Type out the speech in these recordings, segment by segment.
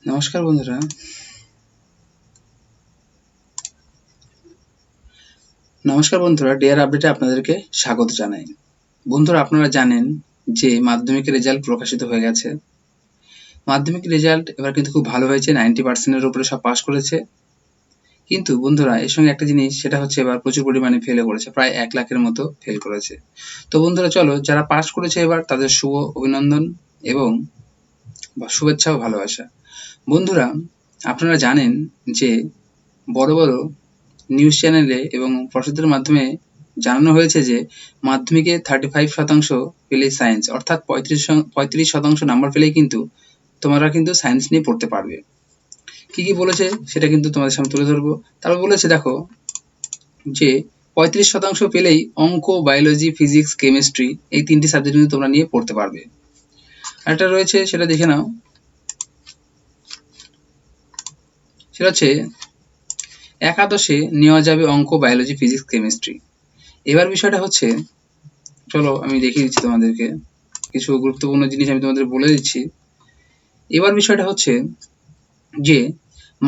নমস্কার বন্ধুরা। ডিয়ার আপডেটে আপনাদেরকে স্বাগত জানাই। বন্ধুরা, আপনারা জানেন যে মাধ্যমিকের রেজাল্ট প্রকাশিত হয়ে গেছে। মাধ্যমিক রেজাল্ট এবার কিন্তু খুব ভালো হয়েছে, 90% উপরে সব পাস করেছে। কিন্তু বন্ধুরা, এর সঙ্গে একটা জিনিস, সেটা হচ্ছে এবার প্রচুর পরিমাণে ফেলও করেছে, প্রায় 1 লাখের মতো ফেল করেছে। তো বন্ধুরা, চলো যারা পাস করেছে এবার তাদের শুভ অভিনন্দন এবং শুভেচ্ছা ও ভালোবাসা। বন্ধুরা, আপনারা জানেন যে বড় বড় নিউজ চ্যানেলে এবং প্রসারের মাধ্যমে জানানো হয়েছে যে মাধ্যমিকে 35% পেলেই সায়েন্স, অর্থাৎ 35% নাম্বার পেলেই কিন্তু তোমরা কিন্তু সায়েন্স নিয়ে পড়তে পারবে। কি কি বলেছে সেটা কিন্তু তোমাদের সামনে তুলে ধরবো। তারপর বলেছে, দেখো যে 35% পেলেই অঙ্ক, বায়োলজি, ফিজিক্স, কেমিস্ট্রি এই 3টি সাবজেক্ট কিন্তু তোমরা নিয়ে পড়তে পারবে। আরেকটা রয়েছে, সেটা দেখে নাও। সেটা হচ্ছে একাদশে নেওয়া যাবে অঙ্ক, বায়োলজি, ফিজিক্স, কেমিস্ট্রি। এবার বিষয়টা হচ্ছে, চলো আমি দেখিয়ে দিচ্ছি তোমাদেরকে, কিছু গুরুত্বপূর্ণ জিনিস আমি তোমাদের বলে দিচ্ছি। এবার বিষয়টা হচ্ছে যে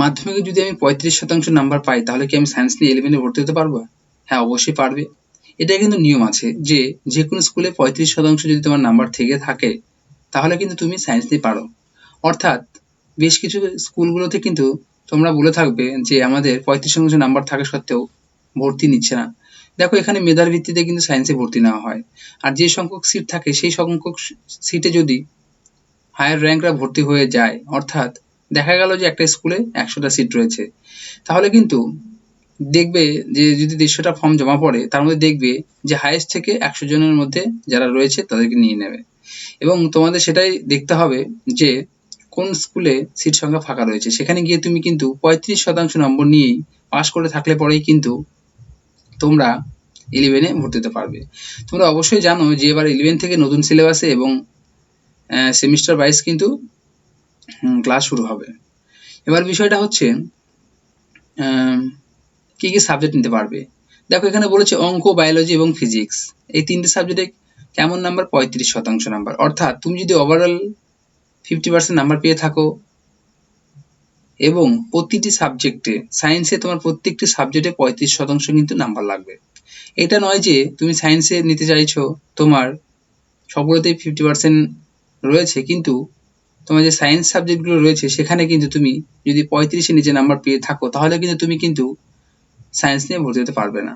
মাধ্যমিকে যদি আমি 35% নাম্বার পাই, তাহলে কি আমি সায়েন্স নিয়ে 11-এ ভর্তি হতে পারবো? হ্যাঁ, অবশ্যই পারবে। এটা কিন্তু নিয়ম আছে যে যে কোনো স্কুলে 35% যদি তোমার নাম্বার থেকে থাকে, তাহলে কিন্তু তুমি সায়েন্স নিয়ে পারো। অর্থাৎ বেশ কিছু স্কুলগুলোতে কিন্তু তোমরা বলে থাকবে যে আমাদের 35% নাম্বার থাকা সত্ত্বেও ভর্তি নিচ্ছে না। দেখো, এখানে মেধার ভিত্তিতে কিন্তু সায়েন্সে ভর্তি নেওয়া হয়। আর যে সংখ্যক সিট থাকে, সেই সংখ্যক সিটে যদি হায়ার র্যাঙ্করা ভর্তি হয়ে যায়, অর্থাৎ দেখা গেল যে একটা স্কুলে 100টা সিট রয়েছে, তাহলে কিন্তু দেখবে যে যদি 150টা ফর্ম জমা পড়ে, তার মধ্যে দেখবে যে হাইয়েস্ট থেকে 100 জনের মধ্যে যারা রয়েছে তাদেরকে নিয়ে নেবে। এবং তোমাদের সেটাই দেখতে হবে যে কোন স্কুলে সিট সংখ্যা ফাঁকা রয়েছে, সেখানে গিয়ে তুমি কিন্তু 35% নম্বর নিয়েই পাস করে থাকলে পরেই কিন্তু তোমরা 11-এ ভর্তি হতে পারবে। তোমরা অবশ্যই জানো যে এবার 11 থেকে নতুন সিলেবাসে এবং সেমিস্টার ওয়াইজ কিন্তু ক্লাস শুরু হবে। এবার বিষয়টা হচ্ছে কি কি সাবজেক্ট নিতে পারবে। দেখো, এখানে বলেছে অঙ্ক, বায়োলজি এবং ফিজিক্স এই 3টে সাবজেক্টে কেমন নাম্বার? 35% নাম্বার। অর্থাৎ তুমি যদি ওভারঅল 50% নাম্বার পেয়ে থাকো এবং প্রতিটি সাবজেক্টে, সায়েন্সে তোমার প্রত্যেকটি সাবজেক্টে 35% কিন্তু নাম্বার লাগবে। এটা নয় যে তুমি সায়েন্সে নিতে চাইছো, তোমার সবগুলোতেই 50% রয়েছে, কিন্তু তোমার যে সায়েন্স সাবজেক্টগুলো রয়েছে সেখানে কিন্তু তুমি যদি 35-এর নিচে নাম্বার পেয়ে থাকো, তাহলে কিন্তু তুমি কিন্তু সায়েন্স নিয়ে ভর্তি হতে পারবে না।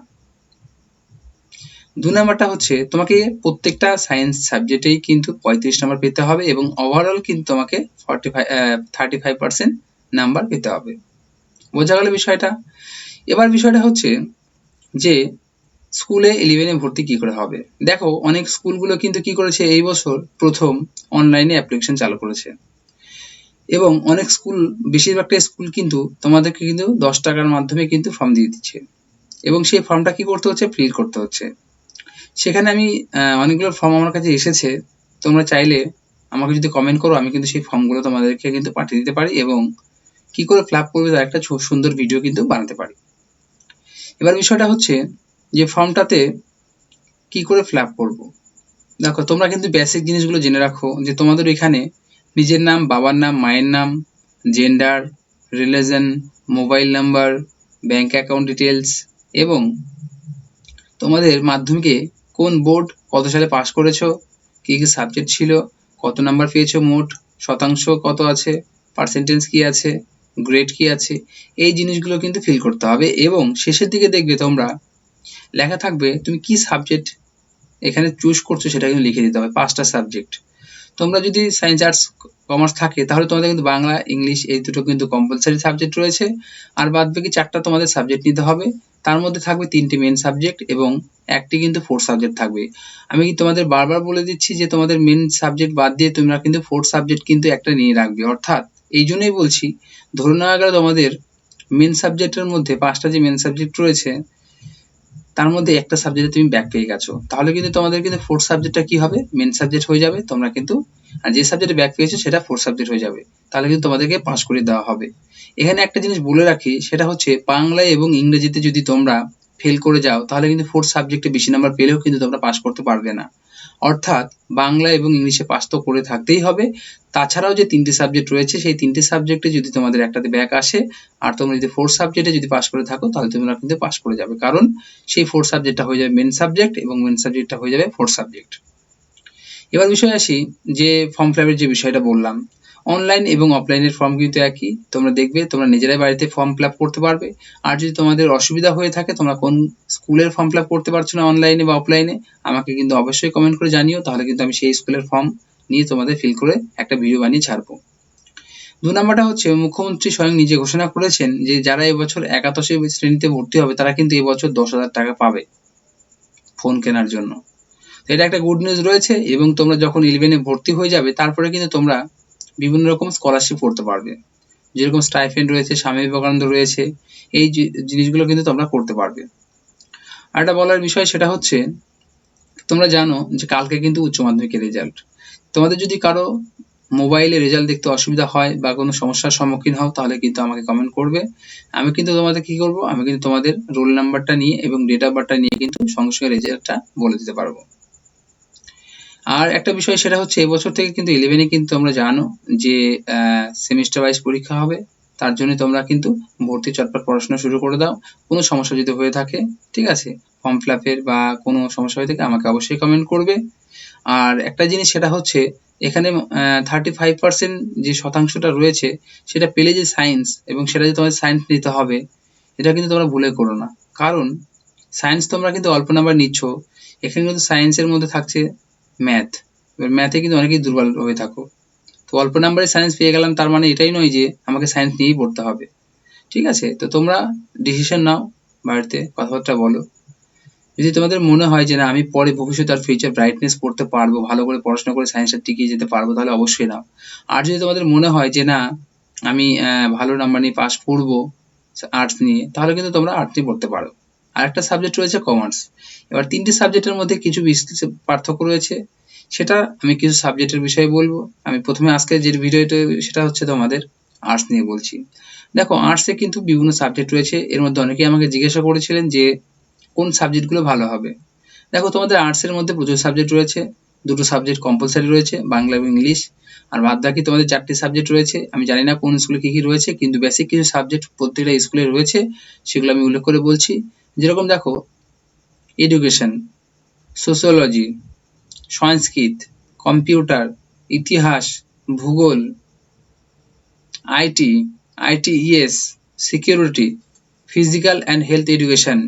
2 নাম্বারটা হচ্ছে, তোমাকে প্রত্যেকটা সায়েন্স সাবজেক্টেই কিন্তু 35 নাম্বার পেতে হবে এবং ওভারঅল কিন্তু তোমাকে 35% নাম্বার পেতে হবে। বোঝা গেল বিষয়টা? এবার বিষয়টা হচ্ছে যে স্কুলে 11-এ ভর্তি কি করে হবে। দেখো, অনেক স্কুলগুলো কিন্তু কি করেছে, এই বছর প্রথম অনলাইনে অ্যাপ্লিকেশন চালু করেছে এবং অনেক স্কুল, বেশিরভাগটা স্কুল কিন্তু তোমাদেরকে কিন্তু 10 টাকার মাধ্যমে কিন্তু ফর্ম দিয়ে দিচ্ছে এবং সেই ফর্মটা কি করতে হচ্ছে? ফিল করতে হচ্ছে। সেখানে আমি অনেকগুলো ফর্ম আমার কাছে এসেছে। তোমরা চাইলে আমাকে যদি কমেন্ট করো, আমি কিন্তু সেই ফর্মগুলো তোমাদেরকে কিন্তু পাঠিয়ে দিতে পারি এবং কি করে ফিল আপ করবে তার একটা সুন্দর ভিডিও কিন্তু বানাতে পারি। এবার বিষয়টা হচ্ছে যে ফর্মটাতে কি করে ফিল আপ করবো। দেখো, তোমরা কিন্তু বেসিক জিনিসগুলো জেনে রাখো যে তোমাদের এখানে নিজের নাম, বাবার নাম, মায়ের নাম, gender, religion, mobile number, bank account details এবং তোমাদের মাধ্যমিকে কোন বোর্ড, কত সালে পাস করেছো, কি কি সাবজেক্ট ছিল, কত নাম্বার পেয়েছো, মোট শতাংশ কত আছে, পার্সেন্টেজ কি আছে, গ্রেড কি আছে, এই জিনিসগুলো কিন্তু ফিল করতে হবে। এবং শেষের দিকে দেখবে তোমরা লেখা থাকবে তুমি কি সাবজেক্ট এখানে চুজ করছো, সেটা কিন্তু লিখে দিতে হবে। 5টা সাবজেক্ট। তোমরা যদি সায়েন্স, আর্টস, কমার্স থাকে, তাহলে তোমাদের কিন্তু বাংলা, ইংলিশ এই দুটো কিন্তু কম্পালসারি সাবজেক্ট রয়েছে। আর বাদ বাকি 4টা তোমাদের সাবজেক্ট নিতে হবে। তার মধ্যে থাকবে 3টে মেন সাবজেক্ট এবং একটি কিন্তু 4 সাবজেক্ট থাকবে। আমি তোমাদের বারবার বলে দিচ্ছি যে তোমাদের মেন সাবজেক্ট বাদ দিয়ে তোমরা কিন্তু 4 সাবজেক্ট কিন্তু একটা নিয়ে রাখবে। অর্থাৎ এই জন্যই বলছি, ধরে নেওয়া গেল তোমাদের মেন সাবজেক্টের মধ্যে 5টা যে মেন সাবজেক্ট রয়েছে, তার মধ্যে একটা সাবজেক্টে তুমি ব্যাক পেয়ে গেছো, তাহলে কিন্তু তোমাদের কিন্তু 4 সাবজেক্টটা কি হবে? মেন সাবজেক্ট হয়ে যাবে। তোমরা কিন্তু, আর যে সাবজেক্টে ব্যাক পেয়েছো সেটা 4 সাবজেক্ট হয়ে যাবে। তাহলে কিন্তু তোমাদেরকে পাস করে দেওয়া হবে। এখানে একটা জিনিস বলে রাখি, সেটা হচ্ছে বাংলায় এবং ইংরেজিতে যদি তোমরা ফেল করে যাও, তাহলে কিন্তু 4 সাবজেক্টে বেশি নাম্বার পেলেও কিন্তু তোমরা পাস করতে পারবে না। অর্থাৎ বাংলা এবং ইংলিশে পাস তো করে থাকতেই হবে, তাছাড়াও যে 3টি সাবজেক্ট রয়েছে সেই 3টি সাবজেক্টে যদি তোমাদের একটাতে ব্যাক আসে আর তোমরা যদি 4 সাবজেক্টে যদি পাস করে থাকো তাহলে তোমরা কিন্তু পাস করে যাবে, কারণ সেই 4 সাবজেক্টটা হয়ে যাবে মেন সাবজেক্ট এবং মেন সাবজেক্টটা হয়ে যাবে 4 সাবজেক্ট। এবার বিষয় আসি যে ফর্ম ফিল আপের যে বিষয়টা বললাম, অনলাইন এবং অফলাইনের ফর্ম কিন্তু একই, তোমরা দেখবে তোমরা নিজেরাই বাড়িতে ফর্ম ফিল আপ করতে পারবে। আর যদি তোমাদের অসুবিধা হয়ে থাকে তোমরা কোন স্কুলের ফর্ম ফিল আপ করতে পারছো না অনলাইনে বা অফলাইনে, আমাকে কিন্তু অবশ্যই কমেন্ট করে জানিও, তাহলে কিন্তু আমি সেই স্কুলের ফর্ম নিয়ে তোমাদের ফিল করে একটা ভিডিও বানিয়ে ছাড়বো। 2 নম্বরটা হচ্ছে মুখ্যমন্ত্রী স্বয়ং নিজে ঘোষণা করেছেন যে যারা এবছর একাদশ শ্রেণীতে ভর্তি হবে তারা কিন্তু এবছর 10,000 টাকা পাবে ফোন কেনার জন্য। এটা একটা গুড নিউজ রয়েছে, এবং তোমরা যখন 11-এ ভর্তি হয়ে যাবে তারপরে কিন্তু তোমরা বিভিন্ন রকম স্কলারশিপ করতে পারবে, যেরকম স্টাইপেন্ড রয়েছে, স্বামী বিবেকানন্দ রয়েছে, এই জিনিসগুলো কিন্তু তোমরা করতে পারবে। আর একটা বলার বিষয় সেটা হচ্ছে তোমরা জানো যে কালকে কিন্তু উচ্চ মাধ্যমিকের রেজাল্ট। তোমাদের যদি কারো মোবাইলে রেজাল্ট দেখতে অসুবিধা হয় বা কোনো সমস্যার সম্মুখীন হও তাহলে কিন্তু আমাকে কমেন্ট করবে, আমি কিন্তু তোমাদের কি করব, আমি কিন্তু তোমাদের রোল নাম্বারটা নিয়ে এবং ডেট অফ বার্থটা নিয়ে কিন্তু সঙ্গে সঙ্গে রেজাল্টটা বলে দিতে পারবো। আর একটা বিষয় সেটা হচ্ছে এবছর থেকে কিন্তু 11-এ কিন্তু তোমরা জানো যে সেমিস্টার ওয়াইজ পরীক্ষা হবে, তার জন্য তোমরা কিন্তু ভর্তি চটপট পড়াশোনা শুরু করে দাও। কোনো সমস্যা যদি হয়ে থাকে, ঠিক আছে, ফর্ম ফিল আপের বা কোনো সমস্যা হয়ে থাকে আমাকে অবশ্যই কমেন্ট করবে। আর একটা জিনিস সেটা হচ্ছে এখানে 35% যে শতাংশটা রয়েছে সেটা পেলে যে সায়েন্স, এবং সেটা যে তোমাদের সায়েন্স নিতে হবে এটা কিন্তু তোমরা ভুলে করো না, কারণ সায়েন্স তোমরা কিন্তু অল্প নাম্বার নিচ্ছ, এখানে কিন্তু সায়েন্সের মধ্যে থাকছে ম্যাথ, এবার ম্যাথে কিন্তু অনেকেই দুর্বল হয়ে থাকো, তো অল্প নাম্বারে সায়েন্স পেয়ে গেলাম তার মানে এটাই নয় যে আমাকে সায়েন্স নিয়েই পড়তে হবে, ঠিক আছে। তো তোমরা ডিসিশন নাও, বাড়িতে কথাবার্তা বলো, যদি তোমাদের মনে হয় যে না আমি পরে ভবিষ্যতে আর ফিউচার ব্রাইটনেস করতে পারবো, ভালো করে পড়াশোনা করে সায়েন্সে টিকিয়ে যেতে পারবো, তাহলে অবশ্যই নাও। আর যদি তোমাদের মনে হয় যে না আমি ভালো নাম্বার নিয়ে পাস করবো আর্টস নিয়ে, তাহলে কিন্তু তোমরা আর্টস নিয়ে পড়তে পারো। আরেকটা সাবজেক্ট রয়েছে কমার্স। এবার 3টি সাবজেক্টের মধ্যে কিছু পার্থক্য রয়েছে, সেটা আমি কিছু সাবজেক্টের বিষয়ে বলবো। আমি প্রথমে আজকে যে ভিডিওটা সেটা হচ্ছে তোমাদের আর্টস নিয়ে বলছি। দেখো আর্টসে কিন্তু বিভিন্ন সাবজেক্ট রয়েছে, এর মধ্যে অনেকেই আমাকে জিজ্ঞাসা করেছিলেন যে কোন সাবজেক্টগুলো ভালো হবে। দেখো তোমাদের আর্টসের মধ্যে প্রচুর সাবজেক্ট রয়েছে, 2টো সাবজেক্ট কম্পালসারি রয়েছে, বাংলা এবং ইংলিশ, আর বাদ বাকি তোমাদের 4টি সাবজেক্ট রয়েছে। আমি জানি না কোন স্কুলে কি কি রয়েছে, কিন্তু বেসিক কিছু সাবজেক্ট প্রত্যেকটা স্কুলে রয়েছে, সেগুলো আমি উল্লেখ করে বলছি। যেরকম দেখো এডুকেশন, সোশিওলজি, সংস্কৃত, কম্পিউটার, ইতিহাস, ভূগোল, IT, ITES, security, physical and health education.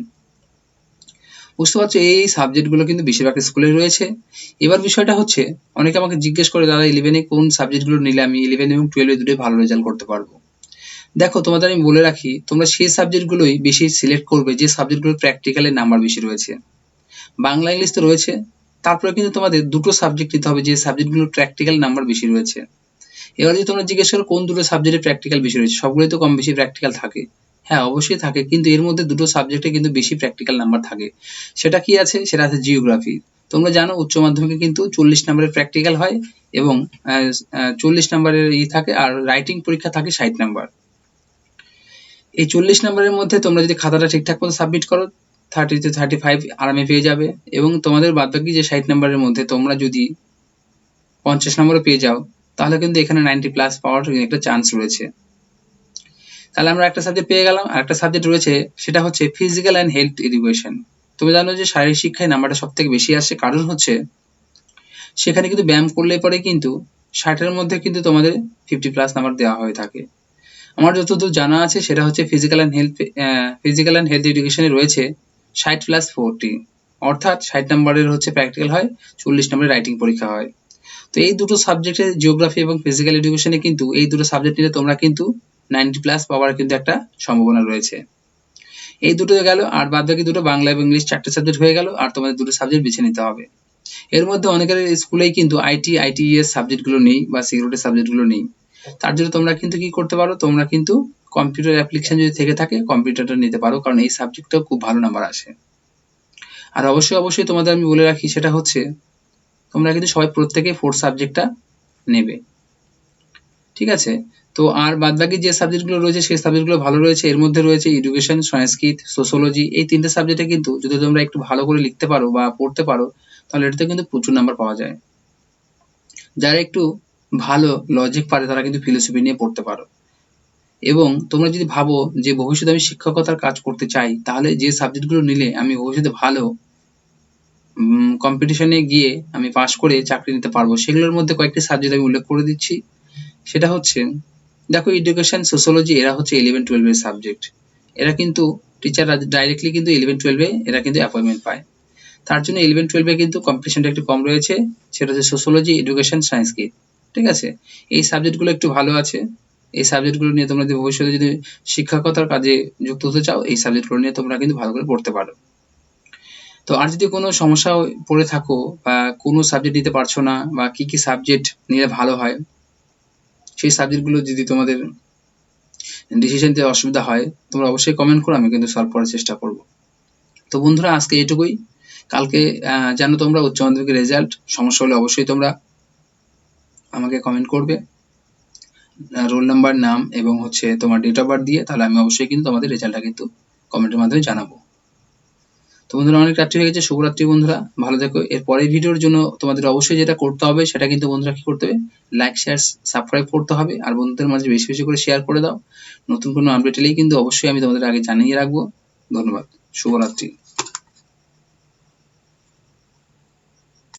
বুঝতে পারছো এই সাবজেক্টগুলো কিন্তু বেশিরভাগ স্কুলে রয়েছে। এবার বিষয়টা হচ্ছে অনেকে আমাকে জিজ্ঞেস করে দাদা 11-এ কোন সাবজেক্টগুলো নিলে আমি 11 এবং 12-এ দুটোই ভালো রেজাল্ট করতে পারবো। দেখো তোমাদের আমি বলে রাখি তোমরা সেই সাবজেক্টগুলোই বেশি সিলেক্ট করবে যে সাবজেক্টগুলোর প্র্যাকটিক্যালের নাম্বার বেশি রয়েছে। বাংলা ইংলিশ তো রয়েছে, তারপরে কিন্তু তোমাদের 2টো সাবজেক্ট নিতে হবে যে সাবজেক্টগুলোর প্র্যাকটিক্যাল নাম্বার বেশি রয়েছে। এবার যদি তোমরা জিজ্ঞেস করো কোন 2টো সাবজেক্টে প্র্যাকটিক্যাল বেশি রয়েছে, সবগুলোই তো কম বেশি প্র্যাকটিক্যাল থাকে। হ্যাঁ অবশ্যই থাকে, কিন্তু এর মধ্যে 2টো সাবজেক্টে কিন্তু বেশি প্র্যাকটিক্যাল নাম্বার থাকে। সেটা কি আছে, সেটা আছে জিওগ্রাফি। তোমরা জানো উচ্চ মাধ্যমিকে কিন্তু 40 নম্বরের প্র্যাকটিক্যাল হয় এবং 40 নম্বরের থাকে, আর রাইটিং পরীক্ষা থাকে 60 নাম্বার। এই 40 নম্বরের মধ্যে তোমরা যদি খাতাটা ঠিকঠাক মতো সাবমিট করো 30 to 35 আরামে পেয়ে যাবে, এবং তোমাদের বাদবাকি যে 60 নম্বরের মধ্যে তোমরা যদি 50 নম্বরও পেয়ে যাও তাহলে কিন্তু এখানে 90+ পাওয়ার একটা চান্স রয়েছে। তাহলে আমরা একটা সাবজেক্ট পেয়ে গেলাম। আর একটা সাবজেক্ট রয়েছে সেটা হচ্ছে ফিজিক্যাল অ্যান্ড হেলথ এডুকেশন। তুমি জানো যে শারীরিক শিক্ষায় নাম্বারটা সব থেকে বেশি আসে, কারণ হচ্ছে সেখানে কিন্তু ব্যায়াম করলে পরে কিন্তু 60-এর মধ্যে কিন্তু তোমাদের 50+ নাম্বার দেওয়া হয়ে থাকে। আমার যতদূর জানা আছে সেটা হচ্ছে ফিজিক্যাল অ্যান্ড হেলথ এডুকেশনে রয়েছে 60+40, অর্থাৎ 60 নম্বরের হচ্ছে প্র্যাকটিক্যাল হয়, 40 নম্বরের রাইটিং পরীক্ষা হয়। তো এই দুটো সাবজেক্টে জিওগ্রাফি এবং ফিজিক্যাল এডুকেশনে কিন্তু এই দুটো সাবজেক্ট নিলে তোমরা কিন্তু 90+ পাওয়ার কিন্তু একটা সম্ভাবনা রয়েছে। এই দুটো গেল, আর বাদ বাকি দুটো বাংলা এবং ইংলিশ 4টে সাবজেক্ট হয়ে গেল, আর তোমাদের 2টো সাবজেক্ট বেছে নিতে হবে। এর মধ্যে অনেকের স্কুলেই কিন্তু আইটিএস সাবজেক্টগুলো নেই বা সিকিউরিটি সাবজেক্টগুলো নেই। তার জন্য তোমরা কিন্তু কি করতে পারো, তোমরা কিন্তু কম্পিউটার অ্যাপ্লিকেশন যদি থেকে থাকে কম্পিউটারটা নিতে পারো, কারণ এই সাবজেক্টটাও খুব ভালো নাম্বার আসে। আর অবশ্যই তোমাদের আমি বলে রাখি সেটা হচ্ছে তোমরা কিন্তু সবাই প্রত্যেকে 4 সাবজেক্টটা নেবে, ঠিক আছে। তো আর বাদবাকি যে সাবজেক্টগুলো রয়েছে সেই সাবজেক্টগুলো ভালো রয়েছে, এর মধ্যে রয়েছে এডুকেশন, সংস্কৃত, সোশিওলজি, এই 3টে সাবজেক্টে কিন্তু যদি তোমরা একটু ভালো করে লিখতে পারো বা পড়তে পারো তাহলে এটাতে কিন্তু প্রচুর নাম্বার পাওয়া যায়। যারা একটু ভালো লজিক পারে তারা কিন্তু ফিলোসফি নিয়ে পড়তে পারো। এবং তোমরা যদি ভাবো যে ভবিষ্যতে আমি শিক্ষকতার কাজ করতে চাই, তাহলে যে সাবজেক্টগুলো নিলে আমি ভবিষ্যতে ভালো কম্পিটিশনে গিয়ে আমি পাশ করে চাকরি নিতে পারবো, সেগুলোর মধ্যে কয়েকটি সাবজেক্ট আমি উল্লেখ করে দিচ্ছি। সেটা হচ্ছে, দেখো এডুকেশন, সোশ্যোলজি এরা হচ্ছে 11-12 এর সাবজেক্ট। এরা কিন্তু টিচাররা ডাইরেক্টলি কিন্তু 11-12 এরা কিন্তু অ্যাপয়েন্টমেন্ট পায়। তার জন্য 11-12 কিন্তু কম্পিটিশনটা একটু কম রয়েছে। সেটা হচ্ছে সোশ্যোলজি, এডুকেশন, সায়েন্স কি, ঠিক আছে? এই সাবজেক্টগুলো একটু ভালো আছে। এই সাবজেক্টগুলো নিয়ে তোমরা যদি ভবিষ্যতে যদি শিক্ষকতার কাজে যুক্ত হতে চাও, এই সাবজেক্টগুলো নিয়ে তোমরা কিন্তু ভালো করে পড়তে পারো। তো আর যদি কোনো সমস্যা পড়ে থাকো বা কোনো সাবজেক্ট নিতে পারছো না, বা কি কি সাবজেক্ট নিলে ভালো হয়, সেই সাবজেক্টগুলো যদি তোমাদের ডিসিশন নিতে অসুবিধা হয়, তোমরা অবশ্যই কমেন্ট করো, আমি কিন্তু সলভ করার চেষ্টা করব। তো বন্ধুরা, আজকে এটুকুই। কালকে জানো তোমরা উচ্চ মাধ্যমিকের রেজাল্ট, সমস্যা হলে অবশ্যই তোমরা আমাকে কমেন্ট করবে, রোল নাম্বার, নাম এবং হচ্ছে তোমার ডেট অফ বার্থ দিয়ে, তাহলে আমি অবশ্যই কিন্তু তোমাদের রেজাল্টটা কিন্তু কমেন্টের মাধ্যমে জানাবো। তো বন্ধুরা, অনেক রাত্রি হয়ে গেছে, শুভরাত্রি বন্ধুরা, ভালো থেকো। এর পরের ভিডিওর জন্য তোমাদের অবশ্যই যেটা করতে হবে সেটা কিন্তু বন্ধুরা কি করতে হবে, লাইক, শেয়ার, সাবস্ক্রাইব করতে হবে, আর বন্ধুদের মাঝে বেশি বেশি করে শেয়ার করে দাও। নতুন কোনো আপডেট এলেই কিন্তু অবশ্যই আমি তোমাদের আগে জানিয়ে রাখবো। ধন্যবাদ, শুভরাত্রি।